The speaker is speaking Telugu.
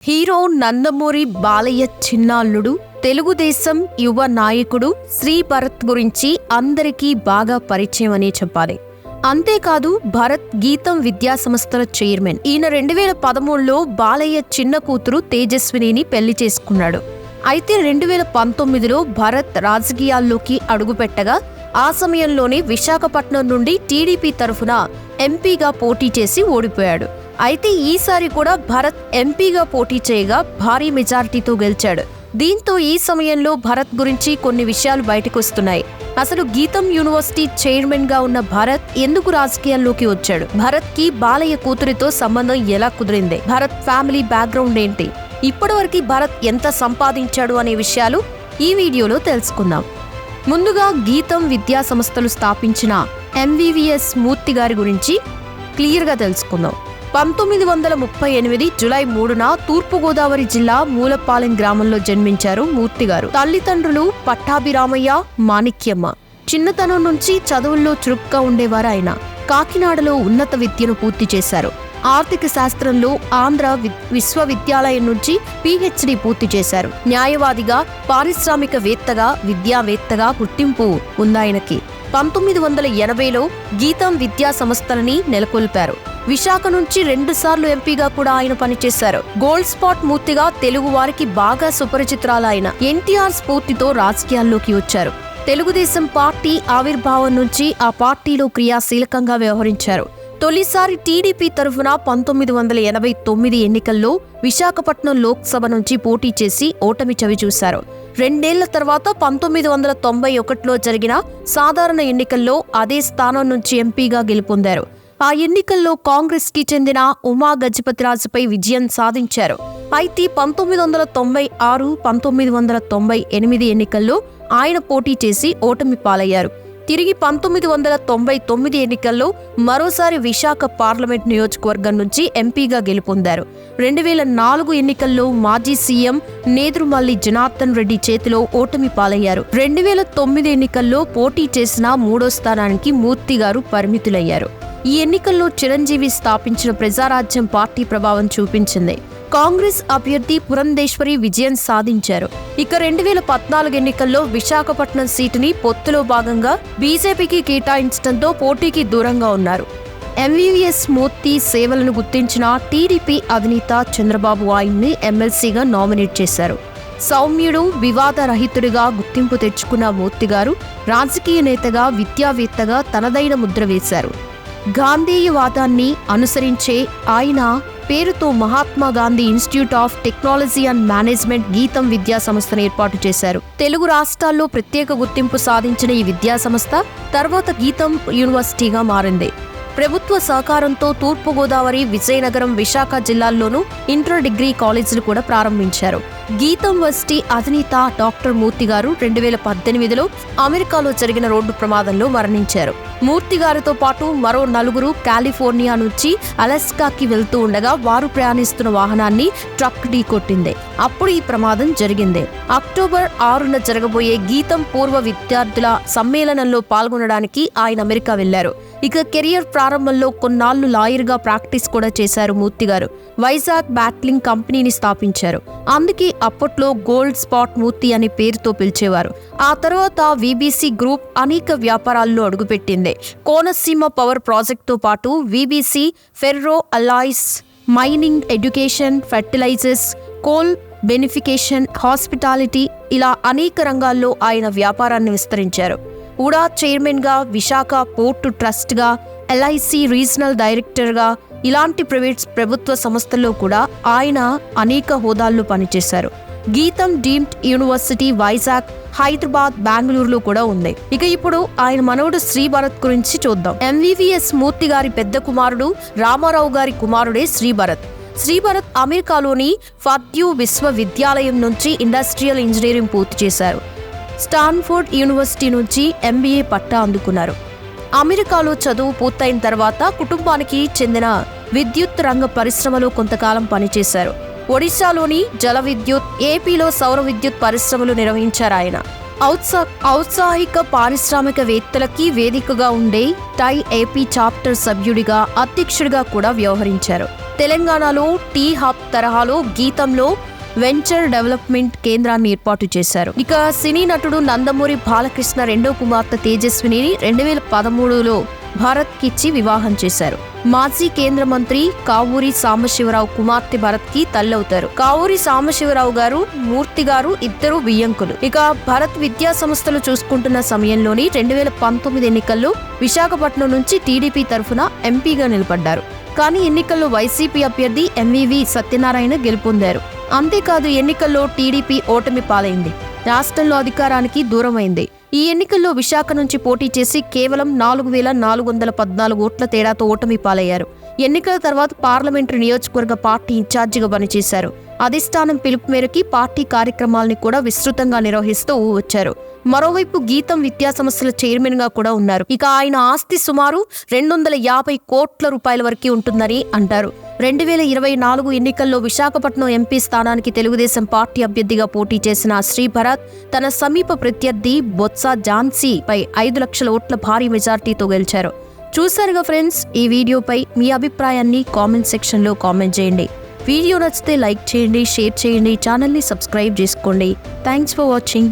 హీరో నందమూరి బాలయ్య చిన్నాల్లుడు, తెలుగుదేశం యువ నాయకుడు శ్రీ భరత్ గురించి అందరికీ బాగా పరిచయం అనే చెప్పాలి. అంతేకాదు భరత్ గీతం విద్యా సంస్థల చైర్మన్. ఈయన 2013లో బాలయ్య చిన్న కూతురు తేజస్వినిని పెళ్లి చేసుకున్నాడు. అయితే 2019లో భరత్ రాజకీయాల్లోకి అడుగుపెట్టగా ఆ సమయంలోనే విశాఖపట్నం నుండి టీడీపీ తరఫున ఎంపీగా పోటీ చేసి ఓడిపోయాడు. అయితే ఈసారి కూడా భరత్ ఎంపీగా పోటీ చేయగా భారీ మెజారిటీతో గెలిచాడు. దీంతో ఈ సమయంలో భరత్ గురించి కొన్ని విషయాలు బయటకు వస్తున్నాయి. అసలు గీతం యూనివర్సిటీ చైర్మన్ గా ఉన్న భరత్ ఎందుకు రాజకీయాల్లోకి వచ్చాడు? భరత్ కి బాలయ్య కూతురితో సంబంధం ఎలా కుదిరింది? భరత్ ఫ్యామిలీ బ్యాక్గ్రౌండ్ ఏంటి? ఇప్పటివరకు భరత్ ఎంత సంపాదించాడు అనే విషయాలు ఈ వీడియోలో తెలుసుకుందాం. ముందుగా గీతం విద్యా సంస్థలు స్థాపించిన ఎంవీవీఎస్ మూర్తి గారి గురించి క్లియర్గా తెలుసుకుందాం. 1938 జూలై 3న తూర్పుగోదావరి జిల్లా మూలపాలెం గ్రామంలో జన్మించారు మూర్తి గారు. తల్లిదండ్రులు పట్టాభిరామయ్య, మాణిక్యమ్మ. చిన్నతనం నుంచి చదువుల్లో చురుగ్గా ఉండేవారు ఆయన. కాకినాడలో ఉన్నత విద్యను పూర్తి చేశారు. ఆర్థిక శాస్త్రంలో ఆంధ్ర విశ్వవిద్యాలయం నుంచి PhD పూర్తి చేశారు. న్యాయవాదిగా, పారిశ్రామికవేత్తగా, విద్యావేత్తగా గుర్తింపు ఉందాయనకి. 1980లో గీతం విద్యా సంస్థలని నెలకొల్పారు. విశాఖ నుంచి 2 సార్లు ఎంపీగా కూడా ఆయన పనిచేశారు. గోల్డ్ స్పాట్ మూర్తిగా తెలుగు వారికి బాగా సుపరిచితురాలు ఆయన. ఎన్టీఆర్ స్ఫూర్తితో రాజకీయాల్లోకి వచ్చారు. తెలుగుదేశం పార్టీ ఆవిర్భావం నుంచి ఆ పార్టీలో క్రియాశీలకంగా వ్యవహరించారు. తొలిసారి టీడీపీ తరఫున 1989 ఎన్నికల్లో విశాఖపట్నం లోక్సభ నుంచి పోటీ చేసి ఓటమి చవిచూశారు. 2 ఏళ్ల తర్వాత 1991లో జరిగిన సాధారణ ఎన్నికల్లో అదే స్థానం నుంచి ఎంపీగా గెలుపొందారు. ఆ ఎన్నికల్లో కాంగ్రెస్ కి చెందిన ఉమా గజపతిరాజుపై విజయం సాధించారు. అయితే 1996, 1998 ఎన్నికల్లో ఆయన పోటీ చేసి ఓటమి పాలయ్యారు. తిరిగి 1999 ఎన్నికల్లో మరోసారి విశాఖ పార్లమెంట్ నియోజకవర్గం నుంచి ఎంపీగా గెలుపొందారు. 2004 ఎన్నికల్లో మాజీ సీఎం నేదురుమల్లి జనార్దన్ రెడ్డి చేతిలో ఓటమి పాలయ్యారు. 2009 ఎన్నికల్లో పోటీ చేసిన 3వ స్థానానికి మూర్తి గారు పరిమితులయ్యారు. ఈ ఎన్నికల్లో చిరంజీవి స్థాపించిన ప్రజారాజ్యం పార్టీ ప్రభావం చూపించింది. కాంగ్రెస్ అభ్యర్థి పురంధేశ్వరి విజయం సాధించారు. ఇక 2014 ఎన్నికల్లో విశాఖపట్నం సీటుని పొత్తులో భాగంగా బీజేపీకి కేటాయించడంతో పోటీకి దూరంగా ఉన్నారు. ఎంవీవీఎస్ మూర్తి సేవలను గుర్తించిన టీడీపీ అధినేత చంద్రబాబు ఆయన్ని ఎమ్మెల్సీగా నామినేట్ చేశారు. సౌమ్యుడు, వివాదరహితుడిగా గుర్తింపు తెచ్చుకున్న మూర్తి గారు రాజకీయ నేతగా, విద్యావేత్తగా తనదైన ముద్ర వేశారు. గాంధేయవాదాన్ని అనుసరించే ఆయన పేరుతో Mahatma Gandhi institute of technology and management గీతం విద్యా సంస్థను ఏర్పాటు చేశారు. తెలుగు రాష్ట్రాల్లో ప్రత్యేక గుర్తింపు సాధించిన ఈ విద్యా సంస్థ తర్వాత గీతం యూనివర్సిటీగా మారింది. ప్రభుత్వ సహకారంతో తూర్పుగోదావరి, విజయనగరం, విశాఖ జిల్లాల్లోనూ ఇంటర్ డిగ్రీ కాలేజీలు కూడా ప్రారంభించారు. గీతం యూనివర్సిటీ అధినేత డాక్టర్ మూర్తి గారు 2018లో అమెరికాలో జరిగిన రోడ్డు ప్రమాదంలో మరణించారు. మూర్తి గారితో పాటు మరో 4 కాలిఫోర్నియా నుంచి అలస్కాకి వెళ్తూ ఉండగా వారు ప్రయాణిస్తున్న వాహనాన్ని ట్రక్ ఢీకొట్టింది. అప్పుడు ఈ ప్రమాదం జరిగింది. అక్టోబర్ 6న జరగబోయే గీతం పూర్వ విద్యార్థుల సమ్మేళనంలో పాల్గొనడానికి ఆయన అమెరికా వెళ్లారు. ఇక కెరియర్ ప్రారంభంలో కొన్నాళ్లు లాయర్గా ప్రాక్టీస్ కూడా చేశారు మూర్తి గారు. వైజాగ్ బ్యాట్లింగ్ కంపెనీని స్థాపించారు. అందుకే అప్పట్లో గోల్డ్ స్పాట్ మూర్తి అనే పేరుతో పిలిచేవారు. ఆ తర్వాత వీబీసీ గ్రూప్ అనేక వ్యాపారాల్లో అడుగుపెట్టింది. కోనసీమ పవర్ ప్రాజెక్టుతో పాటు VBC, ferro alloys, mining, education, fertilizers, coal beneficiation, hospitality ఇలా అనేక రంగాల్లో ఆయన వ్యాపారాన్ని విస్తరించారు. ఉడా చైర్మన్ గా, విశాఖ పోర్టు ట్రస్ట్ గా, LIC రీజనల్ డైరెక్టర్ గా ఇలాంటి ప్రభుత్వ సంస్థల్లో కూడా ఆయన అనేక హోదాల్లో పనిచేశారు. గీతం డీమ్డ్ యూనివర్సిటీ వైజాగ్, హైదరాబాద్, బెంగళూరులో కూడా ఉంది. ఇక ఇప్పుడు ఆయన మనవడు శ్రీ భరత్ గురించి చూద్దాం. ఎంవీవీఎస్ మూర్తి గారి పెద్ద కుమారుడు రామారావు గారి కుమారుడే శ్రీ భరత్. శ్రీ భరత్ అమెరికాలోని పర్డ్యూ విశ్వవిద్యాలయం నుంచి ఇండస్ట్రియల్ ఇంజనీరింగ్ పూర్తి చేశారు. స్టాన్ఫోర్డ్ యూనివర్సిటీ నుంచి MBA పట్టా అందుకున్నారు. అమెరికాలో చదువు పూర్తయిన తర్వాత కుటుంబానికి చెందిన విద్యుత్ రంగ పరిశ్రమలో కొంతకాలం పనిచేశారు. ఒడిశాలోని జల విద్యుత్, ఏపీలో సౌర విద్యుత్ పరిశ్రమలు నిర్వహించారు ఆయన. ఔత్సాహిక పారిశ్రామికవేత్తలకి వేదికగా ఉండే టై ఏపీ చాప్టర్ సభ్యుడిగా, అధ్యక్షుడిగా కూడా వ్యవహరించారు. తెలంగాణలో టీ హబ్ తరహాలో గీతంలో వెంచర్ డెవలప్మెంట్ కేంద్రాన్ని ఏర్పాటు చేశారు. ఇక సినీ నటుడు నందమూరి బాలకృష్ణ రెండో కుమార్తె తేజస్విని 2013లో భారత్ కిచ్చి వివాహం చేశారు. మాజీ కేంద్ర మంత్రి కావూరి సాంబశివరావు కుమార్తె భరత్ కి తల్లవుతారు. కావూరి సాంబశివరావు గారు, మూర్తి గారు ఇద్దరు బియ్యంకులు. ఇక భరత్ విద్యా సంస్థలు చూసుకుంటున్న సమయంలోని 2019 ఎన్నికల్లో విశాఖపట్నం నుంచి టీడీపీ తరఫున ఎంపీగా నిలబడ్డారు. కానీ ఎన్నికల్లో వైసీపీ అభ్యర్థి ఎంవీవీ సత్యనారాయణ గెలుపొందారు. అంతేకాదు ఎన్నికల్లో టీడీపీ ఓటమి పాలైంది. రాష్ట్రంలో అధికారానికి దూరమైంది. ఈ ఎన్నికల్లో విశాఖ నుంచి పోటీ చేసి కేవలం 4,414 ఓట్ల తేడాతో ఓటమి పాలయ్యారు. ఎన్నికల తర్వాత పార్లమెంటరీ నియోజకవర్గ పార్టీ ఇన్ఛార్జిగా పనిచేశారు. అధిష్టానం పిలుపు మేరకి పార్టీ కార్యక్రమాలని కూడా విస్తృతంగా నిర్వహిస్తూ వచ్చారు. మరోవైపు గీతం విద్యా సంస్థల చైర్మన్ గా కూడా ఉన్నారు. ఇక ఆయన ఆస్తి సుమారు 250 కోట్ల రూపాయల వరకు ఉంటుందని అంటారు. 2024 ఎన్నికల్లో విశాఖపట్నం ఎంపీ స్థానానికి తెలుగుదేశం పార్టీ అభ్యర్థిగా పోటీ చేసిన శ్రీ భరత్ తన సమీప ప్రత్యర్థి బొత్స ఝాన్సీపై 5 లక్షల ఓట్ల భారీ మెజార్టీతో గెలిచారు. చూశారుగా ఫ్రెండ్స్, ఈ వీడియోపై మీ అభిప్రాయాన్ని కామెంట్ సెక్షన్లో కామెంట్ చేయండి. వీడియో నచ్చితే లైక్ చేయండి, షేర్ చేయండి, ఛానల్ని సబ్స్క్రైబ్ చేసుకోండి. Thanks for watching.